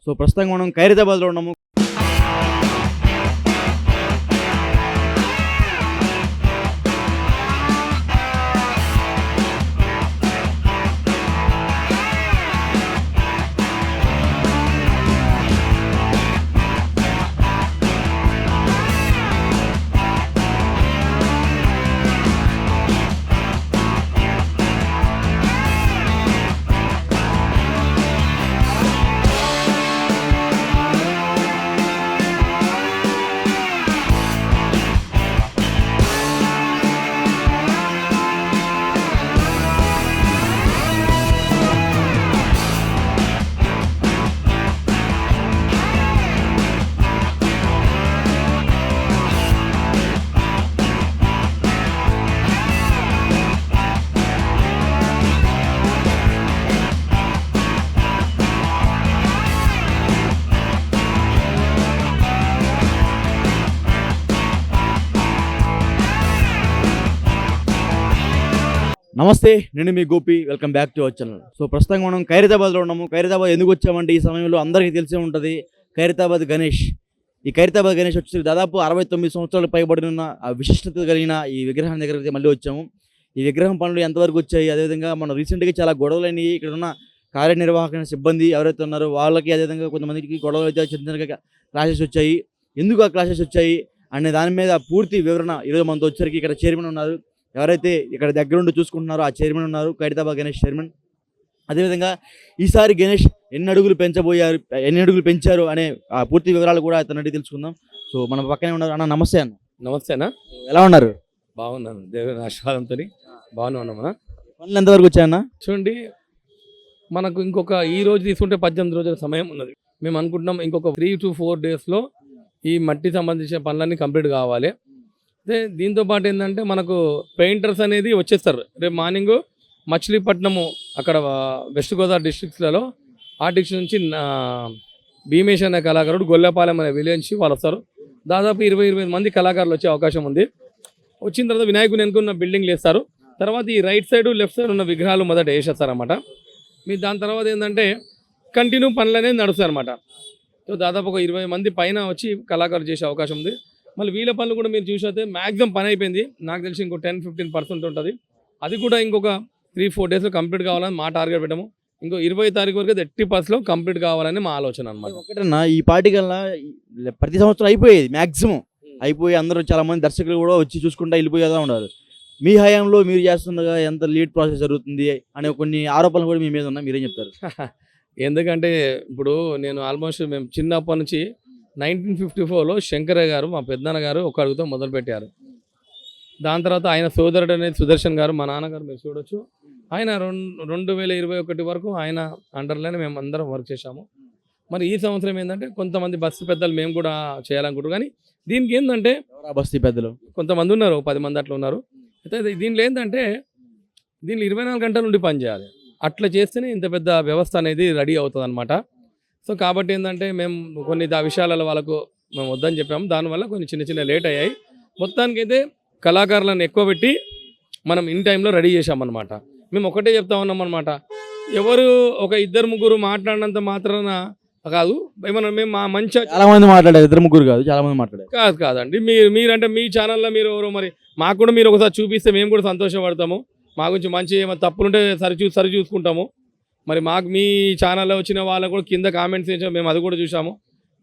So ప్రస్తుతం మనం ఖైరతాబాద్లో ఉన్నాము. నమస్తే, నేను మీ Gopi. Welcome back to our channel. So ప్రస్తుతం మనం ఖైరతాబాద్లో ఉన్నాము. ఖైరతాబాద్ ఎందుకు వచ్చామంటే ఈ సమయంలో అందరికీ తెలిసే ఉంటుంది, ఖైరతాబాద్ గణేష్. ఈ ఖైరతాబాద్ గణేష్ వచ్చి దాదాపు 69 సంవత్సరాలు పైబడిన ఆ విశిష్టత కలిగిన ఈ విగ్రహం దగ్గరికి మళ్ళీ వచ్చాము. ఈ విగ్రహం పనులు ఎంతవరకు వచ్చాయి, అదేవిధంగా మనం రీసెంట్గా చాలా గొడవలు అయినాయి. ఇక్కడ ఉన్న కార్యనిర్వాహక సిబ్బంది ఎవరైతే ఉన్నారో వాళ్ళకి, అదేవిధంగా కొంతమందికి గొడవలు అయితే చిన్న చిన్నగా క్లాషెస్ వచ్చాయి. ఎందుకు ఆ క్లాషెస్ వచ్చాయి అనే దాని మీద పూర్తి వివరణ ఈరోజు మనతో వచ్చరికి ఇక్కడ చైర్మన్ ఉన్నారు. ఎవరైతే ఇక్కడ దగ్గరుండి చూసుకుంటున్నారో ఆ చైర్మన్ ఉన్నారు, ఖైరతాబాద్ గణేష్ చైర్మన్. అదేవిధంగా ఈసారి గణేష్ ఎన్ని అడుగులు పెంచారు అనే ఆ పూర్తి వివరాలు కూడా అతను తెలుసుకుందాం. సో మన పక్కనే ఉన్నారు. అన్న నమస్తే. అన్న నమస్తే అన్న, ఎలా ఉన్నారు? బాగున్నాను, దేవుని ఆశీర్వాదంతో బాగానే ఉన్నామన్నా. పనులు ఎంతవరకు వచ్చాయన్న? చూడండి, మనకు ఇంకొక ఈ రోజు తీసుకుంటే 18 రోజుల సమయం ఉన్నది. మేము అనుకుంటున్నాం ఇంకొక 3 to 4 డేస్లో ఈ మట్టి సంబంధించిన పనులన్నీ కంప్లీట్ కావాలి. అదే దీంతో పాటు ఏంటంటే మనకు పెయింటర్స్ అనేది వచ్చేస్తారు. రేపు మార్నింగ్ మచిలీపట్నము అక్కడ వెస్ట్ గోదావరి డిస్ట్రిక్ట్స్లలో ఆ డిస్ట్రిక్ట్ నుంచి భీమేష్ అనే కళాకారుడు, గొల్లపాలెం అనే విలేజ్ నుంచి వాళ్ళు వస్తారు. దాదాపు 20-25 మంది కళాకారులు వచ్చే అవకాశం ఉంది. వచ్చిన తర్వాత వినాయకుని వెనుకున్న బిల్డింగ్లు వేస్తారు. తర్వాత ఈ రైట్ సైడ్ లెఫ్ట్ సైడ్ ఉన్న విగ్రహాలు మొదట వేసేస్తారన్నమాట. మీ దాని తర్వాత ఏంటంటే కంటిన్యూ పనులు అనేది నడుస్తాయి అన్నమాట. సో దాదాపు ఒక 20 మంది పైన వచ్చి కళాకారులు చేసే అవకాశం ఉంది. మళ్ళీ వీళ్ళ పనులు కూడా మీరు చూసితే మ్యాక్సిమం పని అయిపోయింది. నాకు తెలిసి ఇంకో 10-15% ఉంటుంది. అది కూడా ఇంకొక 3-4 డేస్లో కంప్లీట్ కావాలని మా టార్గెట్ పెట్టాము. ఇంకో 20 తారీఖు వరకు 80% కంప్లీట్ కావాలని మా ఆలోచన అనమాట. ఒకటన్నా, ఈ పార్టీ కల్లా ప్రతి సంవత్సరం అయిపోయేది, మ్యాక్సిమం అయిపోయి అందరూ చాలా మంది దర్శకులు కూడా వచ్చి చూసుకుంటా వెళ్ళిపోయేదా ఉన్నారు. మీ హయాంలో మీరు చేస్తుండగా ఎంత లీడ్ ప్రాసెస్ జరుగుతుంది అనే కొన్ని ఆరోపణలు కూడా మీ మీద ఉన్నాయి, మీరేం చెప్తారు? ఎందుకంటే ఇప్పుడు నేను ఆల్మోస్ట్ మేము చిన్నప్పటి నుంచి 1954లో శంకరయ్య గారు, మా పెద్దనాన్న గారు ఒక అడుగుతో మొదలుపెట్టారు. దాని తర్వాత ఆయన సోదరుడు అనేది సుదర్శన్ గారు, మా నాన్నగారు మీరు చూడొచ్చు, ఆయన 2021 వరకు ఆయన అండర్లోనే మేము అందరం వర్క్ చేశాము. మరి ఈ సంవత్సరం ఏంటంటే కొంతమంది బస్తీ పెద్దలు మేము కూడా చేయాలనుకుంటారు. కానీ దీనికి ఏంటంటే బస్తీ పెద్దలు కొంతమంది ఉన్నారు, 10 మంది అట్లా ఉన్నారు. అయితే దీనిలో ఏంటంటే దీనిలో 24 గంటల నుండి పనిచేయాలి. అట్లా చేస్తేనే ఇంత పెద్ద వ్యవస్థ అనేది రెడీ అవుతుంది అనమాట. సో కాబట్టి ఏంటంటే మేము కొన్ని విషయాలలో వాళ్ళకు మేము వద్దని చెప్పాము. దానివల్ల కొన్ని చిన్న లేట్ అయ్యాయి. మొత్తానికైతే కళాకారులను ఎక్కువ పెట్టి మనం ఇన్ టైంలో రెడీ చేసామన్నమాట. మేము ఒకటే చెప్తా ఉన్నాం అనమాట, ఎవరు ఒక 2-3 మాట్లాడినంత మాత్రాన కాదు. ఏమన్నా మేము మా మంచి చాలా మంది మాట్లాడారు, 2-3 కాదు, చాలా మంది మాట్లాడారు. కాదండి, మీరంటే మీ ఛానల్లో మీరు ఎవరో మరి మాకు కూడా మీరు ఒకసారి చూపిస్తే మేము కూడా సంతోషపడతాము. మా గురించి మంచి ఏమైనా తప్పులుంటే సరి చూసుకుంటాము. మరి మాకు మీ ఛానల్లో వచ్చిన వాళ్ళకు కూడా కింద కామెంట్స్ చేసాము, మేము అది కూడా చూసాము.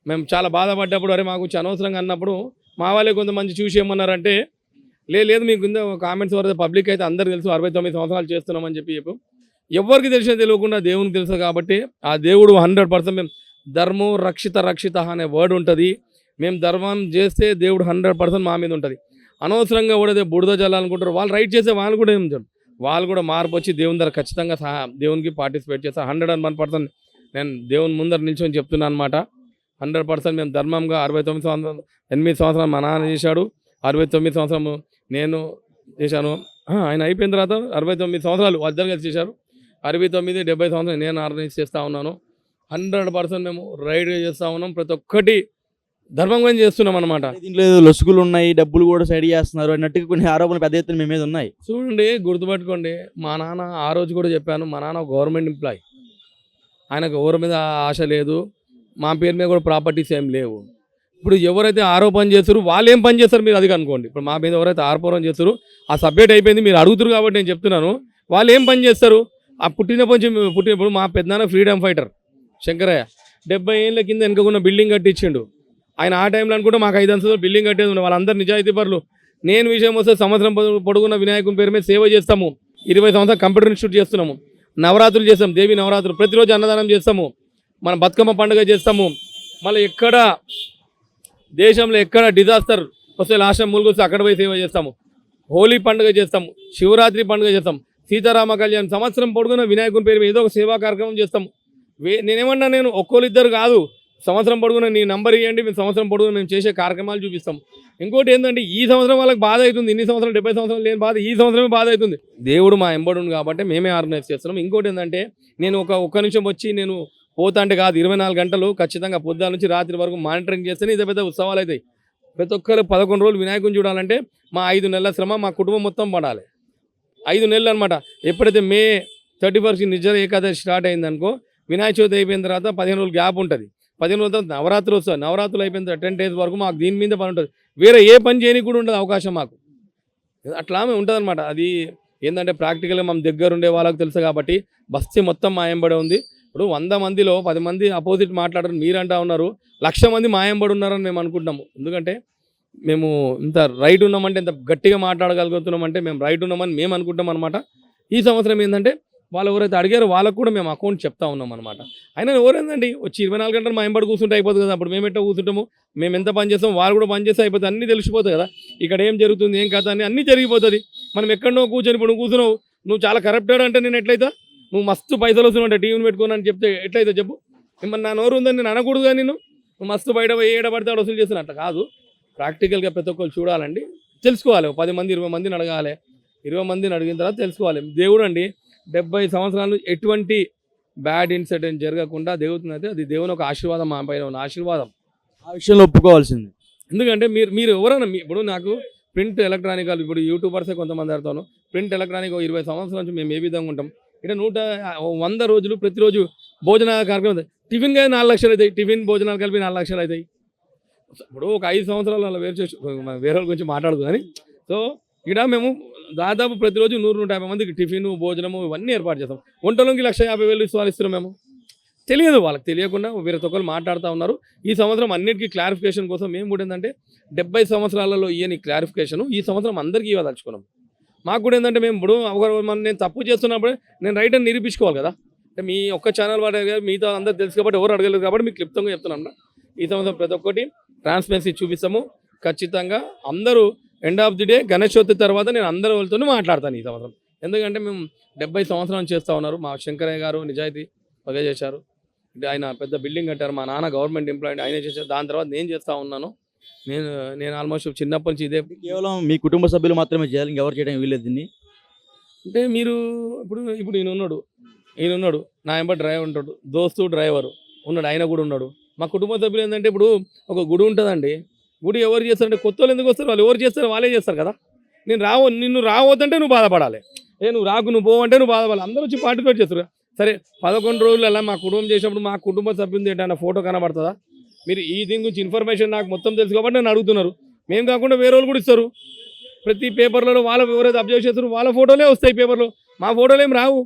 మేము చాలా బాధపడ్డప్పుడు అరే మాకు అనవసరంగా అన్నప్పుడు మా వాళ్ళే కొంతమంది చూసి ఏమన్నారంటే లేదు మీకు కింద కామెంట్స్ వరకు పబ్లిక్ అయితే అందరికీ తెలుసు 69 సంవత్సరాలు చేస్తున్నామని చెప్పి ఎవరికి తెలిసినా తెలియకుండా దేవునికి తెలుసు. కాబట్టి ఆ దేవుడు 100% మేము ధర్మం రక్షిత అనే వర్డ్ ఉంటుంది. మేము ధర్మం చేస్తే దేవుడు 100% మా మీద ఉంటుంది. అనవసరంగా కూడా బురద జల్లాలనుకుంటారు వాళ్ళు, రైట్ చేసే వాళ్ళు కూడా ఏం వాళ్ళు కూడా మార్పు వచ్చి దేవుని దగ్గర ఖచ్చితంగా దేవునికి పార్టిసిపేట్ చేస్తారు. 101% నేను దేవుని ముందర నిల్చొని చెప్తున్నాను అనమాట. 100% మేము ధర్మంగా 8 సంవత్సరాలు మా నాన్న చేశాడు, 69 సంవత్సరం నేను చేశాను. ఆయన అయిపోయిన తర్వాత 69 సంవత్సరాలు వద్దరు కలిసి చేశారు. 69, 70 సంవత్సరాలు నేను ఆర్గనైజ్ చేస్తూ ఉన్నాను. 100% మేము రైడ్గా చేస్తూ ఉన్నాం. ప్రతి ఒక్కటి ధర్మంగా చేస్తున్నాం అనమాట. దీంట్లో లొసుగులు ఉన్నాయి, డబ్బులు కూడా సైడ్ చేస్తున్నారు అన్నట్టుగా కొన్ని ఆరోపణలు పెద్ద ఎత్తున మీ మీద ఉన్నాయి. చూడండి, గుర్తుపెట్టుకోండి, మా నాన్న ఆ రోజు కూడా చెప్పాను, మా నాన్న గవర్నమెంట్ ఎంప్లాయ్, ఆయనకు ఎవరి మీద ఆశ లేదు. మా పేరు మీద కూడా ప్రాపర్టీస్ ఏం లేవు. ఇప్పుడు ఎవరైతే ఆరోపణ చేస్తారో వాళ్ళు ఏం పని చేస్తారు మీరు అది అనుకోండి. ఇప్పుడు మా మీద ఎవరైతే ఆరోపణ చేస్తారో ఆ సబ్జెక్ట్ అయిపోయింది, మీరు అడుగుతారు కాబట్టి నేను చెప్తున్నాను. వాళ్ళు ఏం పని చేస్తారు? ఆ పుట్టినప్పుడు మా పెద్దనాన్న ఫ్రీడమ్ ఫైటర్ శంకరయ్య 70 ఏళ్ళ కింద వెనుకకున్న బిల్డింగ్ కట్టించిండు. ఆయన ఆ టైంలో అనుకుంటే మాకు 5 అంతస్తులు బిల్డింగ్ కట్టేది ఉండే. వాళ్ళందరూ నిజాయితీ పరులు. నేను విషయం వస్తే సంవత్సరం పొడుగున్న వినాయకుని పేరు మీద సేవ చేస్తాము. 20 సంవత్సరాలు కంప్యూటర్ ఇన్స్టిట్యూట్ చేస్తున్నాము. నవరాత్రులు చేస్తాం, దేవి నవరాత్రులు ప్రతిరోజు అన్నదానం చేస్తాము. మన బతుకమ్మ పండుగ చేస్తాము. మళ్ళీ ఎక్కడ దేశంలో ఎక్కడ డిజాస్టర్ వస్తే లాస్ట్ మూలుగు వస్తే అక్కడ పోయి సేవ చేస్తాము. హోలీ పండుగ చేస్తాము, శివరాత్రి పండుగ చేస్తాం, సీతారామ కళ్యాణ్ సంవత్సరం పొడుగున వినాయకుని పేరు మీద ఏదో ఒక సేవా కార్యక్రమం చేస్తాము. నేనేమన్నా నేను ఒక్కోళ్ళిద్దరు కాదు, సంవత్సరం పొడుగున నీ నంబర్ ఇవ్వండి, మేము సంవత్సరం పొడుగున మేము చేసే కార్యక్రమాలు చూపిస్తాం. ఇంకోటి ఏంటంటే ఈ సంవత్సరం వాళ్ళకి బాధ అవుతుంది. ఇన్ని సంవత్సరాలు 70 సంవత్సరాలు లేని బాధ ఈ సంవత్సరమే బాధ అవుతుంది. దేవుడు మా ఎంబడును కాబట్టి మేమే ఆర్గనైజ్ చేస్తున్నాం. ఇంకోటి ఏంటంటే నేను ఒక్క నిమిషం వచ్చి నేను పోతా అంటే కాదు, 24 గంటలు ఖచ్చితంగా పొద్దున్న నుంచి రాత్రి వరకు మానిటరింగ్ చేస్తేనే ఇది పెద్ద ఉత్సవాలు అవుతాయి. ప్రతి ఒక్కరు 11 రోజులు వినాయకుని చూడాలంటే మా 5 నెలల శ్రమ మా కుటుంబం మొత్తం పడాలి. 5 నెలలు అనమాట. ఎప్పుడైతే మే 31 నిర్జల ఏకాదశి స్టార్ట్ అయిందనుకో, వినాయక చవితి అయిపోయిన తర్వాత 15 రోజులు గ్యాప్ ఉంటుంది. 15 రోజుల తర్వాత నవరాత్రులు వస్తాయి. నవరాత్రులు అయిపోయిన తర్వాత 10 days వరకు మాకు దీని మీద పని ఉంటుంది. వేరే ఏ పని చేయడానికి కూడా ఉండదు అవకాశం మాకు. అట్లా ఉంటుంది అనమాట. అది ఏంటంటే ప్రాక్టికల్గా మనం దగ్గర ఉండే వాళ్ళకి తెలుసు కాబట్టి బస్తీ మొత్తం మా ఎంబడే ఉంది. ఇప్పుడు 100 మందిలో 10 మంది అపోజిట్ మాట్లాడారు, మీరంటా ఉన్నారు. 1,00,000 మంది మా ఎంబడి ఉన్నారని మేము అనుకుంటున్నాము. ఎందుకంటే మేము ఇంత రైట్ ఉన్నామంటే, ఇంత గట్టిగా మాట్లాడగలుగుతున్నామంటే మేము రైట్ ఉన్నామని మేము అనుకుంటాం అనమాట. ఈ సంవత్సరం ఏంటంటే వాళ్ళు ఎవరైతే అడిగారో వాళ్ళకు కూడా మేము అకౌంట్ చెప్తా ఉన్నాం అనమాట. అయినా ఎవరైందండి వచ్చి 24 గంటలు మా ఎంబడి కూర్చుంటే అయిపోతుంది కదా. అప్పుడు మేము ఎట్లా కూర్చుంటాము, మేము ఎంత పని చేస్తాం, వాళ్ళు కూడా పని చేస్తే అయిపోతుంది. అన్నీ తెలిసిపోతాయి కదా, ఇక్కడ ఏం జరుగుతుంది ఏం కథ అని అన్నీ జరిగిపోతుంది. మనం ఎక్కడో కూర్చొని ఇప్పుడు నువ్వు కూర్చున్నావు, నువ్వు చాలా కరప్టెడ్ అంటే నేను ఎట్లయితే, నువ్వు మస్తు పైసలు వస్తున్నావు టీవీని పెట్టుకుని అని చెప్తే ఎట్లయితే చెప్పు. మిమ్మల్ని నా నోరు ఉందని నేను అనకూడదు కానీ నువ్వు మస్తు బయట ఏడబడితే వసూలు చేస్తున్నా అట్లా కాదు. ప్రాక్టికల్గా ప్రతి ఒక్కరు చూడాలండి, తెలుసుకోవాలి. 10 మంది 20 మందిని అడగాలి. 20 మందిని అడిగిన తర్వాత తెలుసుకోవాలి. దేవుడు అండి 70 సంవత్సరాలు ఎటువంటి బ్యాడ్ ఇన్సిడెంట్ జరగకుండా దేవుతుంది అయితే అది దేవుని ఒక ఆశీర్వాదం, మా పైన ఉన్న ఆశీర్వాదం. ఆ విషయంలో ఒప్పుకోవాల్సింది. ఎందుకంటే మీరు ఎవరైనా ఇప్పుడు నాకు ప్రింట్ ఎలక్ట్రానిక్ ఇప్పుడు యూట్యూబర్సే కొంతమంది అడతాను. ప్రింట్ ఎలక్ట్రానిక్ 20 సంవత్సరాల నుంచి మేము ఏ విధంగా ఉంటాం. ఇక్కడ 100 రోజులు ప్రతిరోజు భోజన కార్యక్రమం అవుతాయి. టిఫిన్ కానీ 4 లక్షలు అవుతాయి. టిఫిన్ భోజనాలు కలిపి 4 లక్షలు అవుతాయి. ఇప్పుడు ఒక 5 సంవత్సరాలు అలా వేరే వాళ్ళ గురించి మాట్లాడదు కానీ. సో ఇక్కడ మేము దాదాపు ప్రతిరోజు 100-150 మందికి టిఫిన్ భోజనము ఇవన్నీ ఏర్పాటు చేస్తాం. వంటలోకి 1,50,000 ఇస్తున్నాం మేము. తెలియదు, వాళ్ళకి తెలియకుండా వేరే తొక్కలు మాట్లాడుతూ ఉన్నారు. ఈ సంవత్సరం అన్నిటికీ క్లారిఫికేషన్ కోసం మేము కూడా ఏంటంటే 70 సంవత్సరాలలో ఇయని క్లారిఫికేషన్ ఈ సంవత్సరం అందరికీ ఇవ్వదలుచుకున్నాం. మాకు కూడా ఏంటంటే మేము ఇప్పుడు నేను తప్పు చేస్తున్నప్పుడే నేను రైట్ అని నిరూపించుకోవాలి కదా. అంటే మీ ఒక్క ఛానల్ వాడు మిగతా అందరూ తెలుసు కాబట్టి ఎవరు అడగలేదు కాబట్టి మీకు క్లుప్తంగా చెప్తున్నాను. ఈ సంవత్సరం ప్రతి ఒక్కటి ట్రాన్స్పరెన్సీ చూపిస్తాము ఖచ్చితంగా. అందరూ end of the day Ganesh Chavithi తర్వాత నేను అందరూ వాళ్ళతో మాట్లాడతాను ఈ సంవత్సరం. ఎందుకంటే మేము 70 సంవత్సరాలు చేస్తూ ఉన్నారు. మా శంకరయ్య గారు నిజాయితీ పగే చేశారు. ఆయన పెద్ద బిల్డింగ్ కట్టారు. మా నాన్న గవర్నమెంట్ ఎంప్లాయీ, ఆయన చేశారు. దాని తర్వాత నేను చేస్తూ ఉన్నాను. నేను ఆల్మోస్ట్ చిన్నప్పటి నుంచి ఇదే. కేవలం మీ కుటుంబ సభ్యులు మాత్రమే చేయాలి, ఇంకెవరు చేయడానికి వీలేదు దీన్ని. అంటే మీరు ఇప్పుడు ఈయన ఉన్నాడు నా ఎంబ డ్రైవర్ ఉంటాడు, దోస్తు డ్రైవరు ఉన్నాడు, ఆయన కూడా ఉన్నాడు. మా కుటుంబ సభ్యులు ఏంటంటే ఇప్పుడు ఒక గుడి ఉంటుందండి. గుడి ఎవరు చేస్తారంటే కొత్త వాళ్ళు ఎందుకు వస్తారు, వాళ్ళు ఎవరు చేస్తారు వాళ్ళే చేస్తారు కదా. నిన్ను రావద్దంటే నువ్వు బాధపడాలి, నువ్వు రాకు నువ్వు పోవంటే నువ్వు బాధపడాలి. అందరూ వచ్చి పార్టిసిపేట్ చేస్తారు. సరే 11 రోజులలో మా కుటుంబం చేసినప్పుడు మా కుటుంబ సభ్యులు ఏంటన్నా ఫోటో కనబడుతుందా? మీరు ఈ దీని గురించి ఇన్ఫర్మేషన్ నాకు మొత్తం తెలుసు కాబట్టి నన్ను అడుగుతున్నారు. మేము కాకుండా వేరే వాళ్ళు కూడా ఇస్తారు. ప్రతి పేపర్లలో వాళ్ళు ఎవరైతే అబ్జర్వ్ చేస్తారు వాళ్ళ ఫోటోలే వస్తాయి పేపర్లో, మా ఫోటోలు ఏం రావు.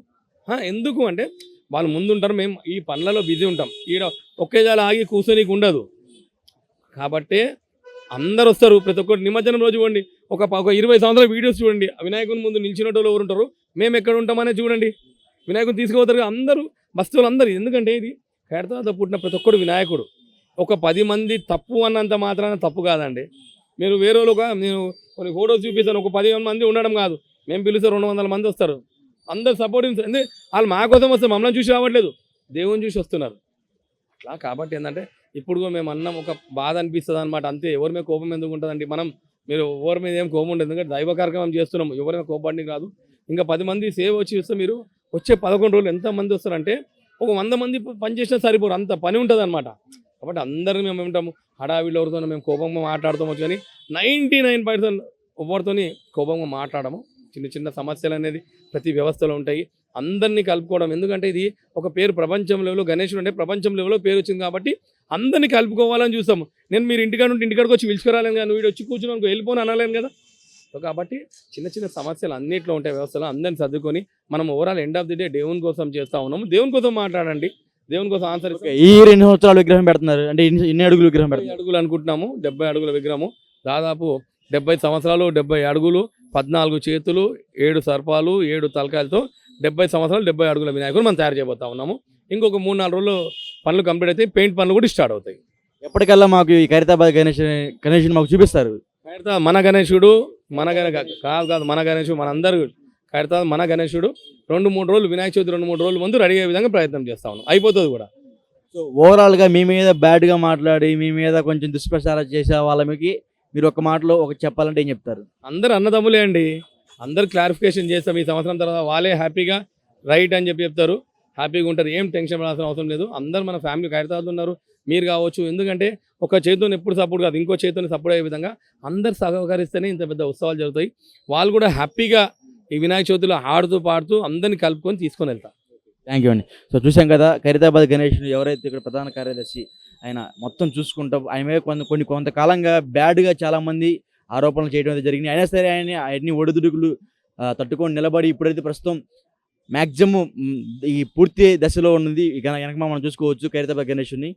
ఎందుకు అంటే వాళ్ళు ముందుంటారు, మేము ఈ పనులలో బిజీ ఉంటాం. ఈడ ఒకేసారి ఆగి కూర్చొనికి ఉండదు కాబట్టి అందరు వస్తారు. ప్రతి ఒక్కరు నిమజ్జనం రోజు చూడండి, ఒక 20 సంవత్సరాల వీడియోస్ చూడండి. వినాయకుని ముందు నిలిచినట్టు ఎవరు ఉంటారు, మేము ఎక్కడ ఉంటామనే చూడండి. వినాయకుని తీసుకుపోతారు అందరూ, వస్తువులు అందరూ. ఎందుకంటే ఇది ఖైరతాబాద్లో పుట్టిన ప్రతి ఒక్కడు వినాయకుడు. ఒక 10 మంది తప్పు అన్నంత మాత్రాన తప్పు కాదండి. మీరు వేరే నేను కొన్ని ఫోటోస్ చూపిస్తాను, ఒక 10 మంది ఉండడం కాదు, మేము పిలిస్తే 200 మంది వస్తారు. అందరు సపోర్టింగ్. ఎందుకంటే వాళ్ళు మా కోసం వస్తారు, మమ్మల్ని చూసి రావట్లేదు, దేవుని చూసి వస్తున్నారు. అట్లా కాబట్టి ఏంటంటే ఇప్పుడు మేము అన్నం ఒక బాధ అనిపిస్తుంది అనమాట. అంతే, ఎవరి మీద కోపం ఎందుకు ఉంటుందండి. మీరు ఎవరి మీద ఏం కోపం ఉండదు, ఎందుకంటే దైవ కార్యక్రమం చేస్తున్నాము, ఎవరి మీద కోపాన్ని కాదు. ఇంకా 10 మంది సేవ వచ్చి ఇస్తే మీరు వచ్చే 11 రోజులు ఎంతమంది వస్తారంటే ఒక 100 మంది పనిచేసినా సరిపోరు, అంత పని ఉంటుంది అనమాట. కాబట్టి అందరినీ మేము ఏమిటాము హడావిడిలో ఎవరితో మేము కోపంగా మాట్లాడుతాము, కానీ 99% ఎవరితో కోపంగా మాట్లాడము. చిన్న చిన్న సమస్యలు అనేది ప్రతి వ్యవస్థలో ఉంటాయి. అందరినీ కలుపుకోవడం. ఎందుకంటే ఇది ఒక పేరు ప్రపంచం లెవెల్లో గణేశుడు అంటే ప్రపంచం లెవెల్లో పేరు వచ్చింది కాబట్టి అందరినీ కలుపుకోవాలని చూస్తాము. నేను మీరు ఇంటికాడ ఉంటే ఇంటికాడికి వచ్చి పిలుచుకురాలేను కదా, నువ్వు వచ్చి కూర్చుని వెళ్ళిపోని అనలేను కదా. సో కాబట్టి చిన్న చిన్న సమస్యలు అన్నిట్లో ఉంటాయి వ్యవస్థలో, అందరిని సర్దుకొని మనం overall end of the day దేవుని కోసం చేస్తూ ఉన్నాము. దేవుని కోసం మాట్లాడండి, దేవుని కోసం ఆన్సర్ ఓకే, ఈ 2 సంవత్సరాల విగ్రహం పెడుతున్నారు అంటే ఇన్ని అడుగులు విగ్రహం 70 పెడుతున్నారు. అడుగులు అనుకుంటున్నాము. 70 అడుగుల విగ్రహము, దాదాపు 70 సంవత్సరాలు, 70 అడుగులు, 14 చేతులు, 7 సర్పాలు, 7 తలకాయలతో 70 సంవత్సరాలు 70 అడుగుల వినాయకుడు మనం తయారు చేయబోతా ఉన్నాము. ఇంకొక 3-4 రోజులు పనులు కంప్లీట్ అయితే పెయింట్ పనులు కూడా స్టార్ట్ అవుతాయి. ఎప్పటికల్లా మాకు ఈ ఖైరతాబాద్ గణేష్ మాకు చూపిస్తారు. మన గణేశుడు కాదు మన గణేశుడు మనందరూ ఖైరతాబాద్ మన గణేశుడు 2-3 రోజులు వినాయక చవితి 2-3 రోజుల ముందు రెడీ అయ్యే విధంగా ప్రయత్నం చేస్తా ఉన్నాం. అయిపోతుంది కూడా. సో ఓవరాల్గా మీ మీద బ్యాడ్గా మాట్లాడి మీ మీద కొంచెం దుష్ప్రచారం చేసే వాళ్ళకి మీరు ఒక మాటలో ఒక చెప్పాలంటే ఏం చెప్తారు? అందరు అన్నదమ్ములే అండి, అందరు క్లారిఫికేషన్ చేస్తాం. ఈ సంవత్సరం తర్వాత వాళ్ళే హ్యాపీగా రైట్ అని చెప్తారు, హ్యాపీగా ఉంటారు. ఏం టెన్షన్ పడాల్సిన అవసరం లేదు. అందరు మన ఫ్యామిలీ ఖైరతాబాద్ ఉన్నారు, మీరు కావచ్చు. ఎందుకంటే ఒక చేతిని ఎప్పుడు సపోర్ట్ కాదు, ఇంకో చేతిని సపోర్ట్ అయ్యే విధంగా అందరు సహకరిస్తేనే ఇంత పెద్ద ఉత్సవాలు జరుగుతాయి. వాళ్ళు కూడా హ్యాపీగా ఈ వినాయక చవితిలో ఆడుతూ పాడుతూ అందరినీ కలుపుకొని తీసుకొని వెళ్తారు. థ్యాంక్ యూ అండి. సో చూసాం కదా, ఖైరతాబాద్ గణేష్ ఎవరైతే ఇక్కడ ప్రధాన కార్యదర్శి ఆయన మొత్తం చూసుకుంటాం. ఆయన మీద కొంతకాలంగా బ్యాడ్గా చాలామంది ఆరోపణలు చేయడం అయితే జరిగింది. అయినా సరే ఆయన అన్ని ఒడిదుడుకులు తట్టుకొని నిలబడి ఇప్పుడైతే ప్రస్తుతం మ్యాక్సిమం ఈ పూర్తి దశలో ఉన్నది. కనుక మనం చూసుకోవచ్చు ఖైరతాబాద్ గణేష్ని.